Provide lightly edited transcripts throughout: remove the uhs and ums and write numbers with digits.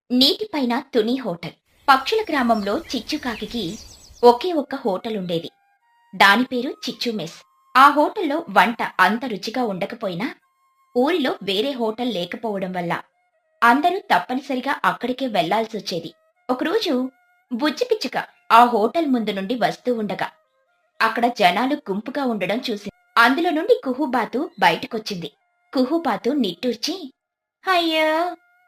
నీటిపైన Tuni hotel. పక్షుల గ్రామంలో చిచ్చుకాకి ఒకే ఒక్క హోటల్ ఉండేది. దాని పేరు చిచ్చు మెస్. ఆ హోటల్లో వంట అంత రుచిగా ఉండకపోయినా ఊరిలో వేరే హోటల్ లేకపోవడం వల్ల అందరూ తప్పనిసరిగా అక్కడికే వెళ్లాల్సొచ్చేది. ఒకరోజు బుజ్జిపిచ్చుక ఆ హోటల్ ముందు నుండి వస్తూ ఉండగా అక్కడ జనాలు గుంపుగా ఉండడం చూసి అందులో నుండి కుహుబాతు బయటకొచ్చింది. కుహుబాతు నిట్టూర్చి, అయ్యో,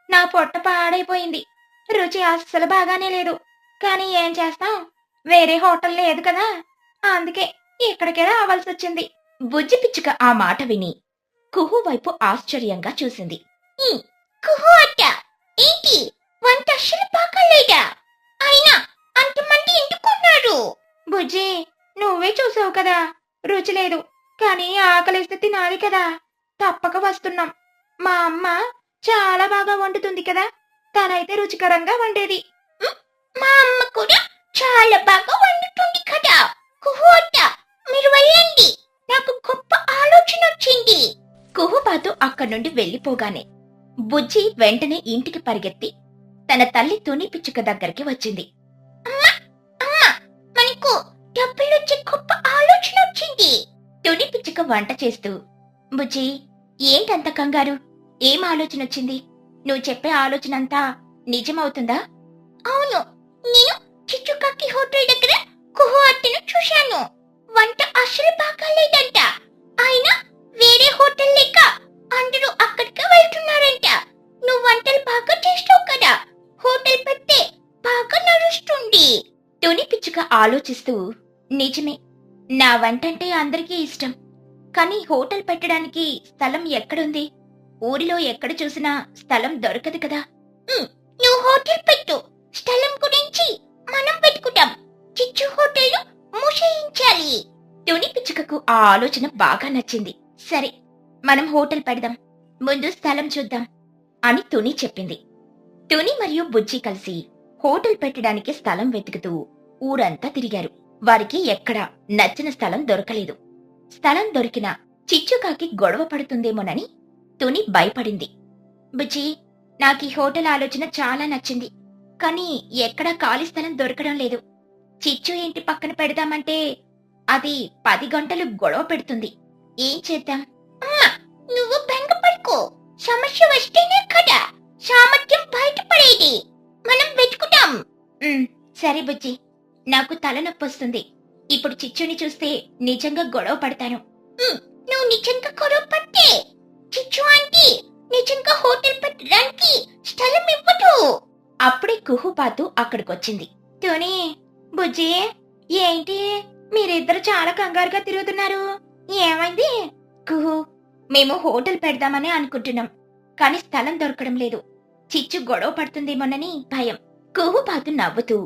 నా పొట్ట పాడైపోయింది. రుచి అస్సలు బాగానే లేదు. కానీ ఏం చేస్తాం, వేరే హోటల్ లేదు కదా, అందుకే ఇక్కడికే రావాల్సొచ్చింది. బుజ్జి పిచ్చుక ఆ మాట విని కుహు వైపు ఆశ్చర్యంగా చూసింది. కుహు అట్ట, ఏంటి వంట అస్సలు బాగాలేదా? అయినా అంతమంది ఎందుకున్నారు? బుజ్జి, నువ్వే చూసావు కదా, రుచి లేదు. కానీ ఆకలిస్తే తినాలి కదా, తప్పక వస్తున్నాం. మా అమ్మ చాలా బాగా వండుతుంది కదా, తనైతే రుచికరంగా వండేది. మా అమ్మ కూడా చాలా బాగా వండుతుంది కదా. కుహుట, మీరు వెళ్ళండి, నాకు గొప్ప ఆలోచన వచ్చింది. కుహుబాతు అక్కడి నుండి వెళ్లిపోగానే బుజ్జి వెంటనే ఇంటికి పరిగెత్తి తన తల్లి తుని పిచ్చుక దగ్గరికి వచ్చింది. అమ్మా, అమ్మా, మనకు డబ్బులొచ్చే గొప్ప ఆలోచన వచ్చింది. తుని పిచ్చుక వంట చేస్తూ, బుజ్జి, ఏంటంత కంగారు? ఏం ఆలోచన వచ్చింది? నువ్వు చెప్పే ఆలోచన అంతా నిజమవుతుందా? అవును, నేను చిచ్చుకాకి హోటల్ దగ్గర కుహు అట్టను చూశాను. వంట అసలు బాగాలేదంట. అయినా వేరే హోటల్ లేక అందరూ అక్కడికి వెళ్తున్నారంట. నువ్వు వంటలు బాగా చేస్తావు కదా, హోటల్ పెడితే బాగా నడుస్తుంది. తుని పిచ్చుక ఆలోచిస్తూ, నిజమే, నా వంటంటే అందరికీ ఇష్టం. కానీ హోటల్ పెట్టడానికి స్థలం ఎక్కడుంది? ఊరిలో ఎక్కడ చూసినా స్థలం దొరకదు కదా. నువ్వు హోటల్ పెట్టు, స్థలం గురించి మనం పెట్టుకుంటాం. చిచ్చు హోటల్ మూసేయించాలి. తుని పిచ్చుకకు ఆ ఆలోచన బాగా నచ్చింది. సరే, మనం హోటల్ పెడదాం, ముందు స్థలం చూద్దాం అని తుని చెప్పింది. తుని మరియు బుజ్జి కలిసి హోటల్ పెట్టడానికి స్థలం వెతుకుతూ ఊరంతా తిరిగారు. వారికి ఎక్కడా నచ్చిన స్థలం దొరకలేదు. స్థలం దొరికినా చిచ్చుకాకి గొడవ పడుతుందేమోనని తుని భయపడింది. బుజ్జి, నాకీ హోటల్ ఆలోచన చాలా నచ్చింది. కానీ ఎక్కడా ఖాళీ స్థలం దొరకడం లేదు. చిచ్చు ఇంటి పక్కన పెడదామంటే అది 10 గంటలు గొడవ పెడుతుంది. ఏం చేద్దాం? నువ్వు బెంగపడుకో, సమస్య వస్తేనే కదా సామర్థ్యం బయటపడేది. మనం వెతుకుతాం. సరే బుజ్జి, నాకు తలనొప్పి వస్తుంది. ఇప్పుడు చిచ్చుని చూస్తే నిజంగా గొడవ పడతాను. నువ్వు నిజంగా గొడవ పడితే చిచ్చు ఆంటీ నిజంగా హోటల్ పెట్టడానికి స్థలం ఇవ్వదు. అప్పుడే కుహుపాతు అక్కడికొచ్చింది. టోనీ, బుజ్జి, ఏంటి మీరిద్దరు చాలా కంగారుగా తిరుగుతున్నారు? ఏమైంది? కుహు, మేము హోటల్ పెడదామని అనుకుంటున్నాం, కానీ స్థలం దొరకడం లేదు. చిచ్చు గొడవ పడుతుందేమోనని భయం. కుహుపాతు నవ్వుతూ,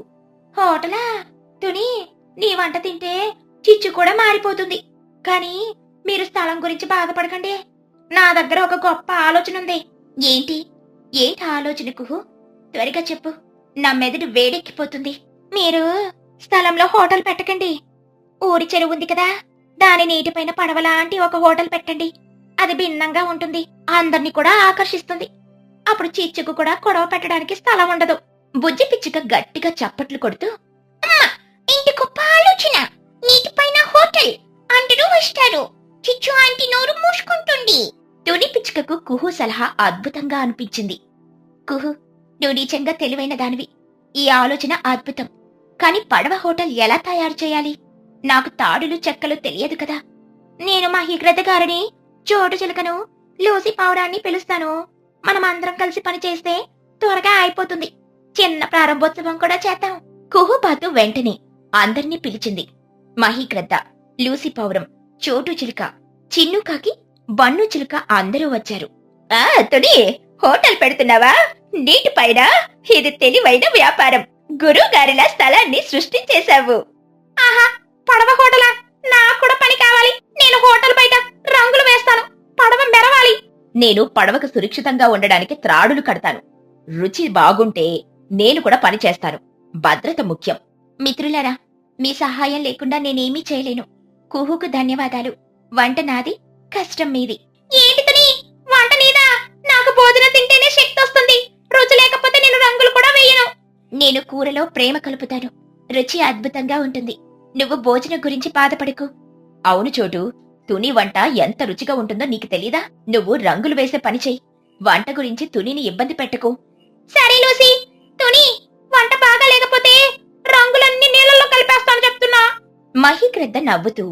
హోటలా? తుని, నీ వంట తింటే చిచ్చు కూడా మారిపోతుంది. కానీ మీరు స్థలం గురించి బాధపడకండి, నా దగ్గర ఒక గొప్ప ఆలోచన ఉంది. ఏంటి? ఏంటి ఆలోచన కుహు? త్వరగా చెప్పు, నా మెదడు వేడెక్కిపోతుంది. మీరు స్థలంలో హోటల్ పెట్టకండి. ఊరి చెరువు ఉంది కదా, దాని నీటిపైన పడవలాంటి ఒక హోటల్ పెట్టండి. అది భిన్నంగా ఉంటుంది, అందర్నీ కూడా ఆకర్షిస్తుంది. అప్పుడు చిచ్చుకు కూడా గొడవ పెట్టడానికి స్థలం ఉండదు. బుజ్జి పిచ్చుక గట్టిగా చప్పట్లు కొడుతూ, ఇంటి గొప్ప ఆలోచన, నీటిపైన హోటల్, అందరూ వస్తారు, చిచ్చు ఆంటీ నోరు మూసుకుంటుంది. తుని పిచ్చుకకు కుహు సలహా అద్భుతంగా అనిపించింది. కుహు, నువ్వు నిజంగా తెలివైన దానివి. ఈ ఆలోచన అద్భుతం. కాని పడవ హోటల్ ఎలా తయారు చేయాలి? నాకు తాడులు చెక్కలు తెలియదు కదా. నేను మా హిగ్రత గారిని, చోటు చిలకను, లూసి పావురాన్ని పిలుస్తాను. మనమందరం కలిసి పని చేస్తే త్వరగా అయిపోతుంది. చిన్న ప్రారంభోత్సవం కూడా చేద్దాం. కుహుబాతు వెంటనే అందర్నీ పిలిచింది. మహీగ్రద్ద, లూసి పావురం, చోటు చిలుక, చిన్నుకాకి, బన్ను చిలుక అందరూ వచ్చారు. తుని, హోటల్ పెడుతున్నావా? నీటిపైన? ఇది తెలివైన వ్యాపారం. గురువుగారిలా స్థలాన్ని సృష్టించేశావు. ఆహా, పడవ హోటలా? నాకు కూడా పని కావాలి. నేను హోటల్ బయట రంగులు వేస్తాను, పడవ మెరవాలి. నేను పడవకు సురక్షితంగా ఉండడానికి త్రాడులు కడతాను. రుచి బాగుంటే నేను కూడా పని చేస్తాను. భద్రత ముఖ్యం. మిత్రులారా, మీ సహాయం లేకుండా నేనేమీ చేయలేను. కుహుకు ధన్యవాదాలు. వంట నాది, కష్టం మీది. ఏంటిదని భోజనం తింటేనే శక్తి వస్తుంది. రుచి లేకపోతే నేను రంగులు కూడా వేయను. నేను కూరలో ప్రేమ కలుపుతాను. రుచి అద్భుతంగా ఉంటుంది. నువ్వు భోజనం గురించి బాధపడకు. అవును చోటు, తుని వంట ఎంత రుచిగా ఉంటుందో నీకు తెలీదా? నువ్వు రంగులు వేసే పని చెయ్యి. వంట గురించి తునిని ఇబ్బంది పెట్టకు. సరే లూసీ, తుని వంట బాగా లేకపోతే రంగులన్నీ నీళ్ళలో కలిపేస్తాను చెప్తున్నా. మహిగ్రద్ద నవ్వుతూ,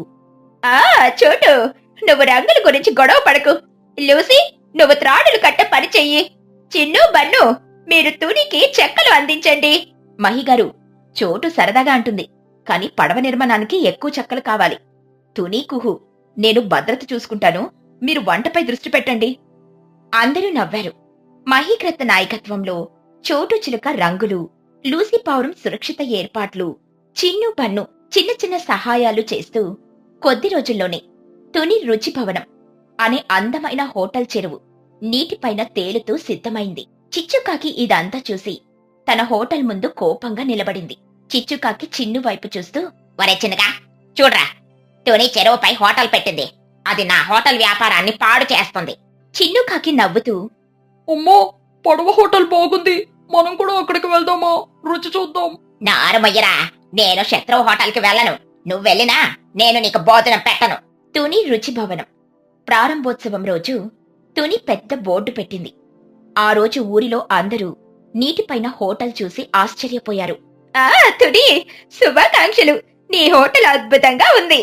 ఆ చోటు, నువ్వు రంగుల గురించి గొడవ పడకు. లూసీ, నువ్వు త్రాడులు కట్టే పని చెయ్యి. చిన్ను బన్ను, మీరు తునికి చెక్కలు అందించండి. మహిగారు, చోటు సరదాగా అంటుంది, కాని పడవ నిర్మాణానికి ఎక్కువ చెక్కలు కావాలి. తుని కుహు, నేను భద్రత చూసుకుంటాను, మీరు వంటపై దృష్టి పెట్టండి. అందరూ నవ్వారు. మహీకృత నాయకత్వంలో చోటు చిలుక రంగులు, లూసీ పావురం సురక్షిత ఏర్పాట్లు, చిన్ను పన్ను చిన్న చిన్న సహాయాలు చేస్తూ కొద్ది రోజుల్లోనే తుని రుచి భవనం అనే అందమైన హోటల్ చెరువు నీటిపైన తేలుతూ సిద్ధమైంది. చిచ్చుకాకి ఇదంతా చూసి తన హోటల్ ముందు కోపంగా నిలబడింది. చిచ్చుకాకి చిన్ను వైపు చూస్తూ, ఒరే చిన్నగా చూడ్రా, తుని చెరువుపై హోటల్ పెట్టింది. అది నా హోటల్ వ్యాపారాన్ని పాడు చేస్తుంది. చిన్నుకాకి నవ్వుతూ, అమ్మో, పడవ హోటల్ బాగుంది, మనం కూడా అక్కడికి వెళ్దామా? రుచి చూద్దాం. నారుమయ్యరా, నేను శత్రువు హోటల్కి వెళ్ళను. నువ్వెళ్ళినా నేను నీకు భోజనం పెట్టను. తుని రుచి భవనం ప్రారంభోత్సవం రోజు తుని పెద్ద బోర్డు పెట్టింది. ఆ రోజు ఊరిలో అందరూ నీటిపైన హోటల్ చూసి ఆశ్చర్యపోయారు. ఆ తుని, శుభాకాంక్షలు, నీ హోటల్ అద్భుతంగా ఉంది.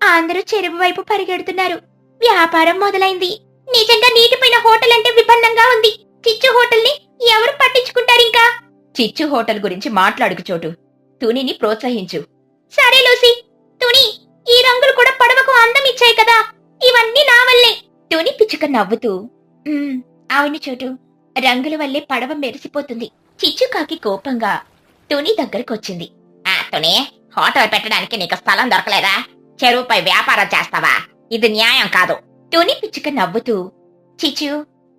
అందరూ చెరువు వైపు పరిగెడుతున్నారు. వ్యాపారం మొదలైంది. నిజంగా నీటిపైన హోటల్ అంటే విభిన్నంగా ఉంది. చిచ్చు హోటల్ ని ఎవరు పట్టించుకుంటారింకా? చిచ్చు హోటల్ గురించి మాట్లాడుకు చోటు. తునిని ప్రోత్సహించు. సరే లూసీ. తుని, ఈ రంగులు కూడా పడవకు అందం ఇచ్చాయి కదా, ఇవన్నీ నా వల్లే. తుని పిచ్చుక నవ్వుతూ, అవును చోటు, రంగుల వల్లే పడవ మెరిసిపోతుంది. చిచ్చుకాకి కోపంగా తుని దగ్గరకొచ్చింది. ఆ తుని, హోటల్ పెట్టడానికి నీకు స్థలం దొరకలేదా? చెరువుపై వ్యాపారం చేస్తావా? ఇది న్యాయం కాదు. తుని పిచ్చుక నవ్వుతూ, చిచ్చు,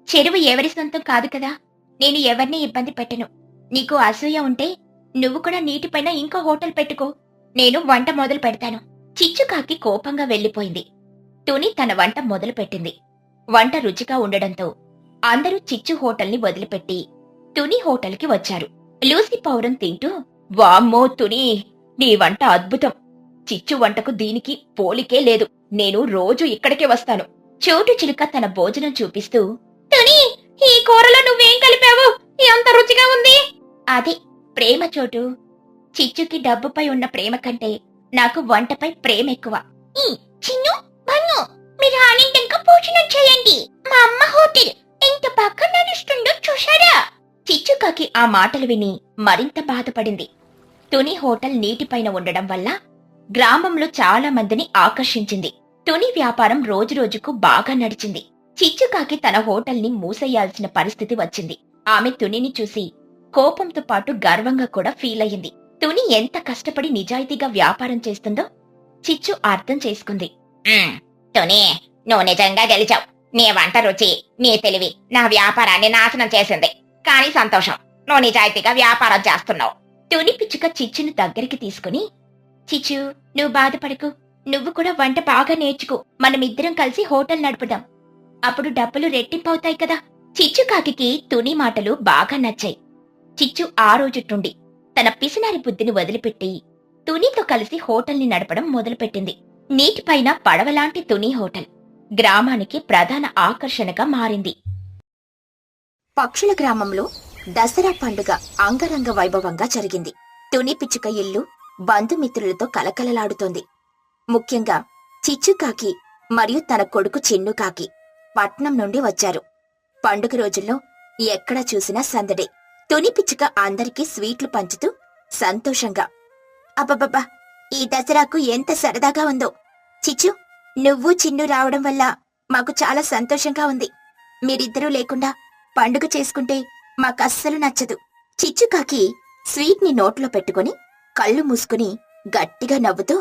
చెరువు ఎవరి సొంతం కాదు కదా, నేను ఎవరిని ఇబ్బంది పెట్టను. నీకు అసూయ ఉంటే నువ్వు కూడా నీటిపైన ఇంకో హోటల్ పెట్టుకో. నేను వంట మొదలు పెడతాను. చిచ్చుకాకి కోపంగా వెళ్లిపోయింది. తుని తన వంట మొదలు పెట్టింది. వంట రుచిగా ఉండడంతో అందరూ చిచ్చు హోటల్ని వదిలిపెట్టి తుని హోటల్కి వచ్చారు. లూసీ పౌరం తింటూ, వామ్మో తుని, నీ వంట అద్భుతం. చిచ్చు వంటకు దీనికి పోలికే లేదు. నేను రోజు ఇక్కడికే వస్తాను. చోటు చిలుక తన భోజనం చూపిస్తూ, తుని, ఈ కూరలో నువ్వేం కలిపావు? ఎంత రుచిగా ఉంది. అది ప్రేమ చోటు. చిచ్చుకి డబ్బుపై ఉన్న ప్రేమ కంటే నాకు వంటపై ప్రేమ ఎక్కువ. చిన్ను, బన్ను, మీరు ఆనందంగా భోజనం చేయండి. మా అమ్మ హోటల్ ఎంత బాగా నడుస్తుందో చూశారా? చిచ్చుకాకి ఆ మాటలు విని మరింత బాధపడింది. తుని హోటల్ నీటిపైన ఉండడం వల్ల గ్రామంలో చాలా మందిని ఆకర్షించింది. తుని వ్యాపారం రోజురోజుకు బాగా నడిచింది. చిచ్చుకాకి తన హోటల్ని మూసేయాల్సిన పరిస్థితి వచ్చింది. ఆమె తునిని చూసి కోపంతో పాటు గర్వంగా కూడా ఫీల్ అయ్యింది. తుని ఎంత కష్టపడి నిజాయితీగా వ్యాపారం చేస్తుందో చిచ్చు అర్థం చేసుకుంది. తుని, నువ్వు నిజంగా గెలిచావు. నీ వంట రుచి, నీ తెలివి నా వ్యాపారాన్ని నాశనం చేసింది. కానీ సంతోషం, నువ్వు నిజాయితీగా వ్యాపారం చేస్తున్నావు. తుని పిచ్చుక చిచ్చును దగ్గరికి తీసుకుని, చిచ్చు, నువ్వు బాధపడకు. నువ్వు కూడా వంట బాగా నేర్చుకో. మనమిద్దరం కలిసి హోటల్ నడుపుదాం. అప్పుడు డబ్బులు రెట్టింపవుతాయి కదా. చిచ్చుకాకి తుని మాటలు బాగా నచ్చాయి. చిచ్చు ఆ రోజుట్టుండి తన పిసినారి బుద్ధిని వదిలిపెట్టి తునితో కలిసి హోటల్ని నడపడం మొదలుపెట్టింది. నీటిపైన పడవలాంటి తుని హోటల్ గ్రామానికి ప్రధాన ఆకర్షణగా మారింది. పక్షుల గ్రామంలో దసరా పండుగ అంగరంగ వైభవంగా జరిగింది. తుని పిచ్చుక ఇల్లు బంధుమిత్రులతో కలకలలాడుతోంది. ముఖ్యంగా చిచ్చుకాకి మరియు తన కొడుకు చిన్నుకాకి పట్నం నుండి వచ్చారు. పండుగ రోజుల్లో ఎక్కడ చూసినా సందడే. తుని పిచ్చుక అందరికీ స్వీట్లు పంచుతూ సంతోషంగా, అబ్బబ్బబ్బా, ఈ దసరాకు ఎంత సరదాగా ఉందో. చిచ్చు, నువ్వు చిన్ను రావడం వల్ల మాకు చాలా సంతోషంగా ఉంది. మీరిద్దరూ లేకుండా పండుగ చేసుకుంటే మాకస్సలు నచ్చదు. చిచ్చుకాకి స్వీట్ ని నోట్లో పెట్టుకుని కళ్ళు మూసుకుని గట్టిగా నవ్వుతూ,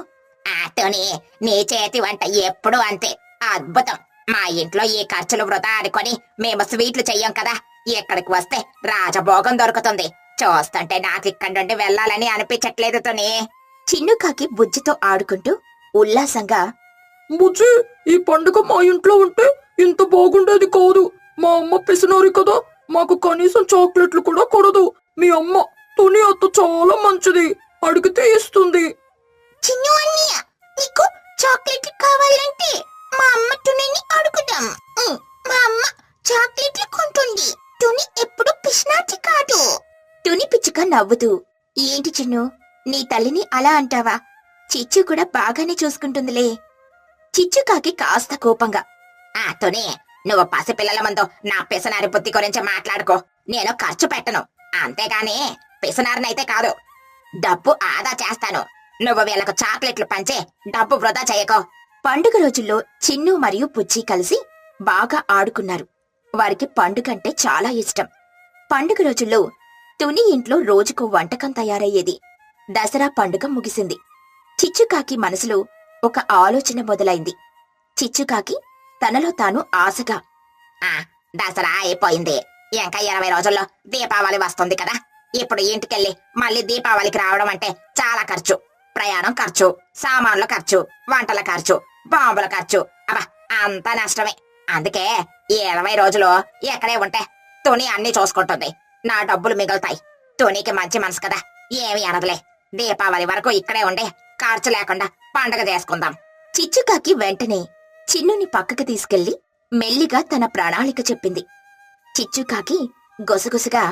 తుని, నీ చేతి వంట ఎప్పుడూ అంతే అద్భుతం. మా ఇంట్లో ఈ ఖర్చులు వృధా అనుకొని మేము స్వీట్లు చెయ్యం కదా. ఇక్కడికి వస్తే రాజభోగం దొరుకుతుంది. చూస్తుంటే నాకిక్కడి నుండి వెళ్లాలని అనిపించట్లేదు తుని. చిన్నుకాకి బుజ్జితో ఆడుకుంటూ ఉల్లాసంగా, బుజ్జి, ఈ పండుగ మా ఇంట్లో ఉంటే ఇంత బాగుండేది కాదు. మా అమ్మ పిసినారి కదా, మాకు కనీసం చాక్లెట్లు కూడా కొడదు. మీ అమ్మ తుని అత్త చాలా మంచిది, అడిగితే ఇస్తుంది. చిన్ను అన్నయ్య, నీకు చాక్లెట్లు కావాలంటే మా అమ్మ తునిని అడుగుదాం. మా అమ్మ చాక్లెట్లు కొంటుంది. తుని ఎప్పుడు పిసినాటి కాదు. తుని పిచ్చుక నవ్వుతూ, ఏంటి చిన్ను, నీ తల్లిని అలా అంటావా? చిచ్చు కూడా బాగానే చూసుకుంటుందిలే. చిచ్చుకాకి కాస్త కోపంగా, తుని, నువ్వు పసిపిల్లల ముందు నా పిసనారి బుద్ధి గురించి మాట్లాడుకో. నేను ఖర్చు పెట్టను, అంతేగాని పిసనారినైతే కాదు. డబ్బు ఆదా చేస్తాను. నువ్వు వీళ్ళకు చాక్లెట్లు పంచి డబ్బు వృధా చేయకో. పండుగ రోజుల్లో చిన్ను మరియు పుచ్చి కలిసి బాగా ఆడుకున్నారు. వారికి పండుగంటే చాలా ఇష్టం. పండుగ రోజుల్లో తుని ఇంట్లో రోజుకో వంటకం తయారయ్యేది. దసరా పండుగ ముగిసింది. చిచ్చుకాకి మనసులో ఒక ఆలోచన మొదలైంది. చిచ్చుకాకి తనలో తాను ఆశగా, దసరా అయిపోయింది, ఇంకా 20 రోజుల్లో దీపావళి వస్తుంది కదా. ఇప్పుడు ఇంటికెళ్ళి మళ్ళీ దీపావళికి రావడం అంటే చాలా ఖర్చు. ప్రయాణం ఖర్చు, సామాన్ల ఖర్చు, వంటల ఖర్చు, బాంబుల ఖర్చు, అబ్బా అంతా నష్టమే. అందుకే ఈ 20 రోజులు ఎక్కడే ఉంటే తుని అన్ని చూసుకుంటుంది. నా డబ్బులు మిగులుతాయి. తునికి మంచి మనసు కదా, ఏమి అనదులే. దీపావళి వరకు ఇక్కడే ఉండి ఖర్చు లేకుండా పండగ చేసుకుందాం. చిచ్చుకాకి వెంటనే చిన్నుని పక్కకి తీసుకెళ్లి మెల్లిగా తన ప్రణాళిక చెప్పింది. చిచ్చుకాకి గొసగొసగా,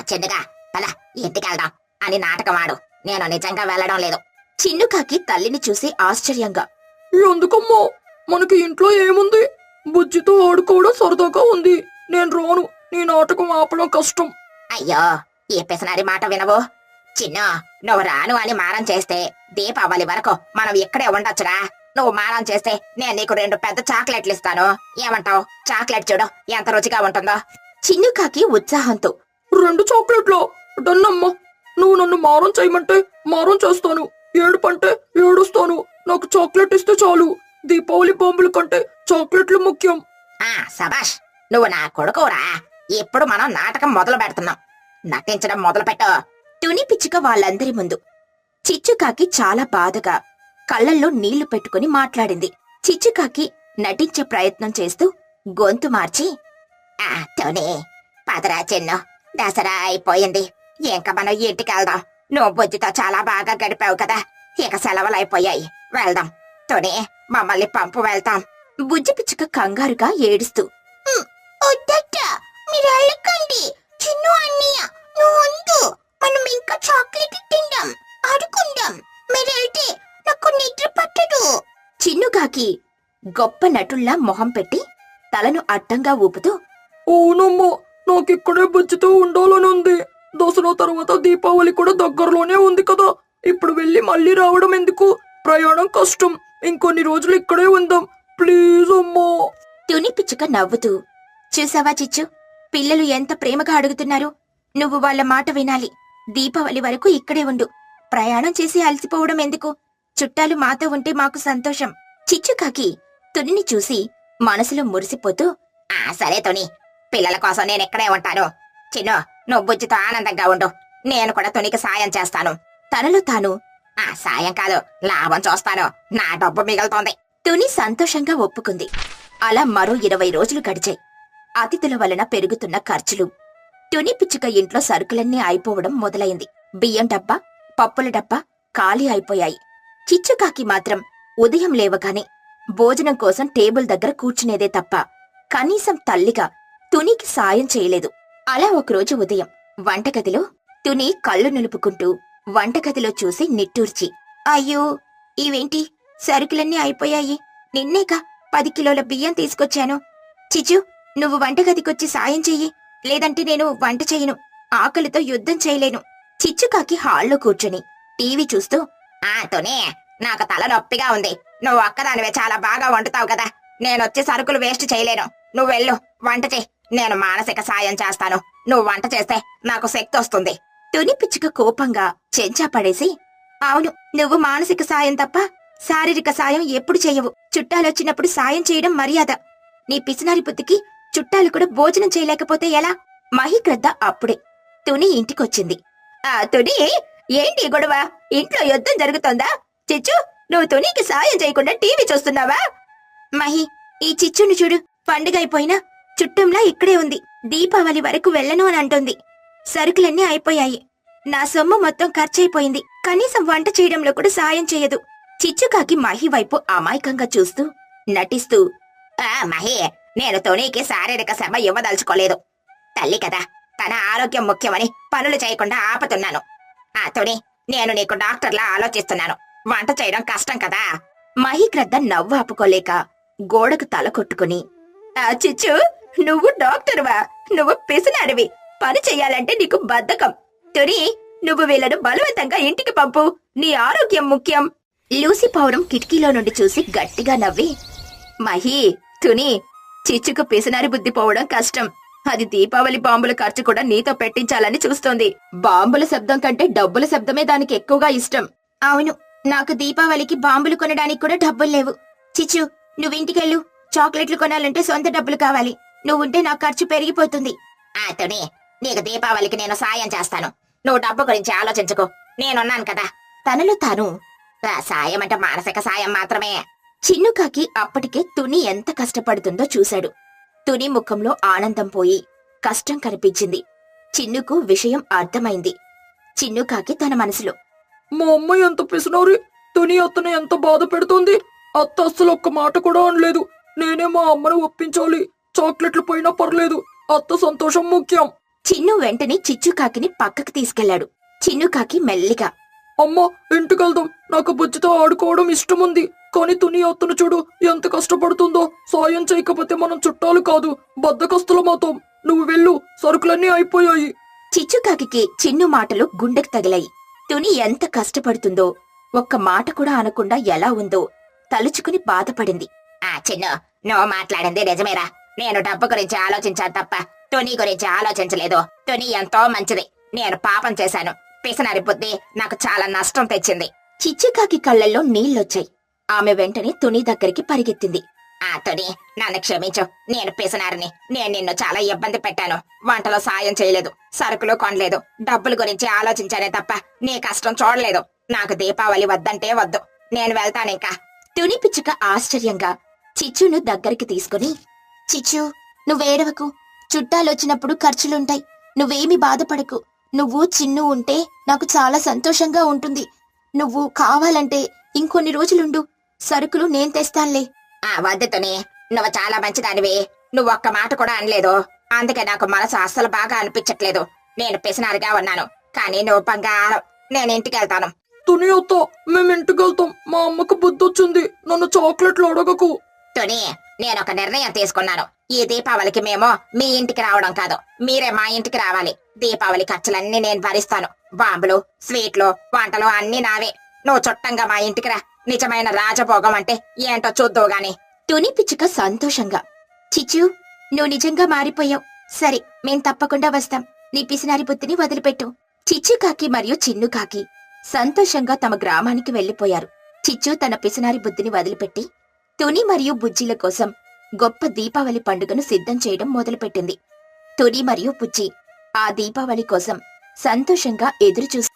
చిన్నగా పద ఇంటికెళ్దాం అని నాటకమాడు. నేను నిజంగా వెళ్లడం లేదు. చిన్నుకాకి తల్లిని చూసి ఆశ్చర్యంగా, ఎందుకమ్మా, మనకి ఇంట్లో ఏముంది? బుజ్జితో ఆడుకోవడం సరదాగా ఉంది. నేను రాను, నీ నాటకం ఆపడం కష్టం. అయ్యో, ఈ పిసనారి మాట వినవు. చిన్ను, నువ్వు రాను అని మారం చేస్తే దీపావళి వరకు మనం ఇక్కడే ఉండొచ్చురా. నువ్వు మారం చేస్తే నేను నీకు 2 పెద్ద చాక్లెట్లు ఇస్తాను. ఏమంటావు? చాక్లెట్ చూడు ఎంత రుచిగా ఉంటుందో. చిన్నుకాకి ఉత్సాహంతో, 2 చాక్లెట్లు డన్నమ్మా. నువ్వు నన్ను మారం చేయమంటే మారం చేస్తాను, ఏడుపంటే ఏడుస్తాను. నాకు చాక్లెట్ ఇస్తే చాలు. దీపావళి బాంబుల కంటే చాక్లెట్లు ముఖ్యం. సబాష్, నువ్వు నా కొడుకురా. ఇప్పుడు మనం నాటకం మొదలు పెడుతున్నాం. నటించడం మొదలు పెట్టు. తుని పిచ్చుక వాళ్ళందరి ముందు చిచ్చుకాకి చాలా బాధగా కళ్ళల్లో నీళ్లు పెట్టుకుని మాట్లాడింది. చిచ్చుకాకి నటించే ప్రయత్నం చేస్తూ గొంతు మార్చి, తుని, పదరా చిన్ను, దసరా అయిపోయింది. ఇంకా మనం ఇంటికెళ్దాం. నువ్వు బుజ్జితో చాలా బాగా గడిపావు కదా, ఇక సెలవులు అయిపోయాయి, వెళ్దాం. తుని, మమ్మల్ని పంపు, వెళ్తాం. బుజ్జి పిచ్చుక కంగారుగా ఏడుస్తూ, మీరు వెళ్ళకండి. చిన్ను అన్నయ్య, నువ్వు ఉండు. మనం ఇంకా చాక్లెట్ తిందాం, ఆడుకుందాం. మీరు వెళ్తే నాకు నిద్ర పట్టదు. చిన్నుకాకి గొప్ప నటుల్లా మొహం పెట్టి తలను అడ్డంగా ఊపుతూ, అవునమ్మా, నాకిక్కడే బుజ్జితో ఉండాలని ఉంది. దసరా తర్వాత దీపావళి కూడా దగ్గరలోనే ఉంది కదా. ఇప్పుడు వెళ్ళి మళ్ళీ రావడం ఎందుకు? ప్రయాణం కష్టం. ఇంకొన్ని రోజులు ఇక్కడే ఉందాం, ప్లీజ్ అమ్మా. తుని పిచ్చుక నవ్వుతూ, చూసావా చిచ్చు, పిల్లలు ఎంత ప్రేమగా అడుగుతున్నారు. నువ్వు వాళ్ళ మాట వినాలి. దీపావళి వరకు ఇక్కడే ఉండు. ప్రయాణం చేసి అలసిపోవడం ఎందుకు? చుట్టాలు మాతో ఉంటే మాకు సంతోషం. చిచ్చుకాకి తునిని చూసి మనసులో మురిసిపోతూ, సరే తుని, పిల్లల కోసం నేను ఇక్కడే ఉంటాను. చిన్ను, నువ్వు బుజ్జితో ఆనందంగా ఉండు. నేను కూడా తునికి సాయం చేస్తాను. తనలో తాను, సాయం కాదు, లాభం చూస్తాను. నా డబ్బు మిగులుతోంది. తుని సంతోషంగా ఒప్పుకుంది. అలా మరో 20 రోజులు గడిచాయి. అతిథుల వలన పెరుగుతున్న ఖర్చులు, తుని పిచ్చుక ఇంట్లో సరుకులన్నీ అయిపోవడం మొదలైంది. బియ్యం డబ్బా, పప్పుల డబ్బా ఖాళీ అయిపోయాయి. చిచ్చుకాకి మాత్రం ఉదయం లేవగానే భోజనం కోసం టేబుల్ దగ్గర కూర్చునేదే తప్ప కనీసం తల్లిగా తునికి సాయం చేయలేదు. అలా ఒకరోజు ఉదయం వంటగదిలో తుని కళ్ళు నిలుపుకుంటూ వంటగదిలో చూసి నిట్టూర్చి, అయ్యో, ఇవేంటి, సరుకులన్నీ అయిపోయాయి. నిన్నేక 10 కిలోల బియ్యం తీసుకొచ్చాను. చిచ్చు, నువ్వు వంటగదికొచ్చి సాయం చెయ్యి, లేదంటే నేను వంట చేయను. ఆకలితో యుద్ధం చేయలేను. చిచ్చుకాకి హాల్లో కూర్చుని టీవీ చూస్తూ, తుని, నాకు తల నొప్పిగా ఉంది. నువ్వు ఒక్కదానివే చాలా బాగా వండుతావు కదా. నేనొచ్చి సరుకులు వేస్ట్ చేయలేను. నువ్వు వెళ్ళు, వంట చెయ్యి. నేను మానసిక సాయం చేస్తాను. నువ్వు వంట చేస్తే నాకు శక్తి వస్తుంది. తుని పిచ్చుక కోపంగా చెంచా పడేసి, అవును, నువ్వు మానసిక సాయం తప్ప శారీరక సాయం ఎప్పుడు చెయ్యవు. చుట్టాలొచ్చినప్పుడు సాయం చేయడం మర్యాద. నీ పిసినారి బుద్ధికి చుట్టాలు కూడా భోజనం చేయలేకపోతే ఎలా? మహిగ్రద్ద అప్పుడే తుని ఇంటికొచ్చింది. తుని, ఏంటి గొడవ? ఇంట్లో యుద్ధం జరుగుతోందా? చిచ్చు, నువ్వు తునికి సాయం చేయకుండా టీవీ చూస్తున్నావా? మహి, ఈ చిచ్చుని చూడు. పండుగ అయిపోయినా చుట్టంలా ఇక్కడే ఉంది. దీపావళి వరకు వెళ్ళను అని అంటుంది. సరుకులన్నీ అయిపోయాయి. నా సొమ్ము మొత్తం ఖర్చయిపోయింది. కనీసం వంట చేయడంలో కూడా సాయం చేయదు. చిచ్చుకాకి మహి వైపు అమాయకంగా చూస్తూ నటిస్తూ, మహి, నేను తునీకి శారీరక శ్రమ ఇవ్వదలుచుకోలేదు. తల్లి కదా, తన ఆరోగ్యం ముఖ్యమని పనులు చేయకుండా ఆపుతున్నాను. తుని, నేను నీకు డాక్టర్లా ఆలోచిస్తున్నాను. వంట చేయడం కష్టం కదా. మహి క్రద్ద నవ్వు ఆపుకోలేక గోడకు తల కొట్టుకుని, చిచ్చు, నువ్వు డాక్టర్వా? నువ్వు పిసినాడివి. పని చెయ్యాలంటే నీకు బద్ధకం. తుని, నువ్వు వీళ్ళను బలవంతంగా ఇంటికి పంపు. నీ ఆరోగ్యం ముఖ్యం. లూసి పౌరం కిటికీలో నుండి చూసి గట్టిగా నవ్వి, మహి, తుని, చిచ్చుకు పిసినారి బుద్ధి పోవడం కష్టం. అది దీపావళి బాంబుల ఖర్చు కూడా నీతో పెట్టించాలని చూస్తోంది. బాంబుల శబ్దం కంటే డబ్బుల శబ్దమే దానికి ఎక్కువగా ఇష్టం. అవును, నాకు దీపావళికి బాంబులు కొనడానికి కూడా డబ్బులు లేవు. చిచ్చు, నువ్వింటికెళ్ళు. చాక్లెట్లు కొనాలంటే సొంత డబ్బులు కావాలి. నువ్వుంటే నా ఖర్చు పెరిగిపోతుంది. తుని, నీకు దీపావళికి నేను సాయం చేస్తాను. నువ్వు డబ్బు గురించి ఆలోచించుకో. నేనున్నాను కదా. తనలో తాను, సాయం అంటే మానసిక సాయం మాత్రమే. చిన్నుకాకి అప్పటికే తుని ఎంత కష్టపడుతుందో చూశాడు. తుని ముఖంలో ఆనందం పోయి కష్టం కనిపించింది. చిన్నుకు విషయం అర్థమైంది. చిన్నుకాకి తన మనసులో, మా అమ్మ ఎంత పిసినారి. తుని అత్తను ఎంత బాధ పెడుతోంది. అత్త అస్సలు ఒక్క మాట కూడా అనలేదు. నేనే మా అమ్మను ఒప్పించాలి. చాక్లెట్లు పోయినా పర్లేదు, అత్త సంతోషం ముఖ్యం. చిన్ను వెంటనే చిచ్చుకాకిని పక్కకి తీసుకెళ్లాడు. చిన్నుకాకి మెల్లిగా, అమ్మా, ఇంటికెళ్దాం. నాకు బుజ్జితో ఆడుకోవడం ఇష్టముంది. కానీ తుని అత్తను చూడు, ఎంత కష్టపడుతుందో. సాయం చేయకపోతే మనం చుట్టాలు కాదు, బద్దకస్తులమవుతాం. నువ్వు వెళ్ళు, సరుకులన్నీ అయిపోయాయి. చిచ్చుకాకి చిన్ను మాటలు గుండెకు తగిలాయి. తుని ఎంత కష్టపడుతుందో, ఒక్క మాట కూడా అనకుండా ఎలా ఉందో తలుచుకుని బాధపడింది. చిన్ను, నువ్వు మాట్లాడింది నిజమేరా. నేను డబ్బు గురించి ఆలోచించాను తప్ప తుని గురించి ఆలోచించలేదు. తుని ఎంతో మంచిది. నేను పాపం చేశాను. పిసినారి బుద్ధి నాకు చాలా నష్టం తెచ్చింది. చిచ్చుకాకి కళ్ళల్లో నీళ్లొచ్చాయి. ఆమె వెంటనే తుని దగ్గరికి పరిగెత్తింది. తుని, నన్ను క్షమించు. నేను పిసినారిని. నేను నిన్ను చాలా ఇబ్బంది పెట్టాను. వంటలో సాయం చేయలేదు, సరుకులు కొనలేదు. డబ్బుల గురించి ఆలోచించానే తప్ప నీ కష్టం చూడలేదు. నాకు దీపావళి వద్దంటే వద్దు. నేను వెళ్తానింకా. తుని పిచ్చుక ఆశ్చర్యంగా చిచ్చును దగ్గరికి తీసుకుని, చిచ్చు, నువ్వేడవకు. చుట్టాలొచ్చినప్పుడు ఖర్చులుంటాయి. నువ్వేమి బాధపడకు. నువ్వు చిన్ను ఉంటే నాకు చాలా సంతోషంగా ఉంటుంది. నువ్వు కావాలంటే ఇంకొన్ని రోజులుండు. సరుకులు నేను తెస్తానులే. వద్దు తుని, నువ్వు చాలా మంచిదానివి. నువ్వొక్క మాట కూడా అనలేదు. అందుకే నాకు మనసు అస్సలు బాగా అనిపించట్లేదు. నేను పిసినారిగా ఉన్నాను. కానీ నువ్వు బంగారం. నేను ఇంటికెళ్తాను. తుని అత్త, మేమింటికెళ్తాం. మా అమ్మకు బుద్ధొచ్చింది. నన్ను చాక్లెట్లు అడగకు. తుని, నేనొక నిర్ణయం తీసుకున్నాను. ఈ దీపావళికి మేము మీ ఇంటికి రావడం కాదు, మీరే మా ఇంటికి రావాలి. దీపావళి ఖర్చులన్నీ నేను భరిస్తాను. బాంబులు, స్వీట్లు, వంటలు అన్నీ నావే. నువ్వు చుట్టంగా మా ఇంటికి రా. నిజమైన రాజభోగం అంటే ఏంటో చూద్దావు గాని. తుని పిచ్చుక సంతోషంగా, చిచ్చు, నువ్వు నిజంగా మారిపోయావు. సరే, మేం తప్పకుండా వస్తాం. నీ పిసినారి బుద్ధిని వదిలిపెట్టు. చిచ్చుకాకి మరియు చిన్నుకాకి సంతోషంగా తమ గ్రామానికి వెళ్లిపోయారు. చిచ్చు తన పిసినారి బుద్ధిని వదిలిపెట్టి తుని మరియు బుజ్జిల కోసం గొప్ప దీపావళి పండుగను సిద్ధం చేయడం మొదలుపెట్టింది. తుని మరియు బుజ్జి ఆ దీపావళి కోసం సంతోషంగా ఎదురుచూసి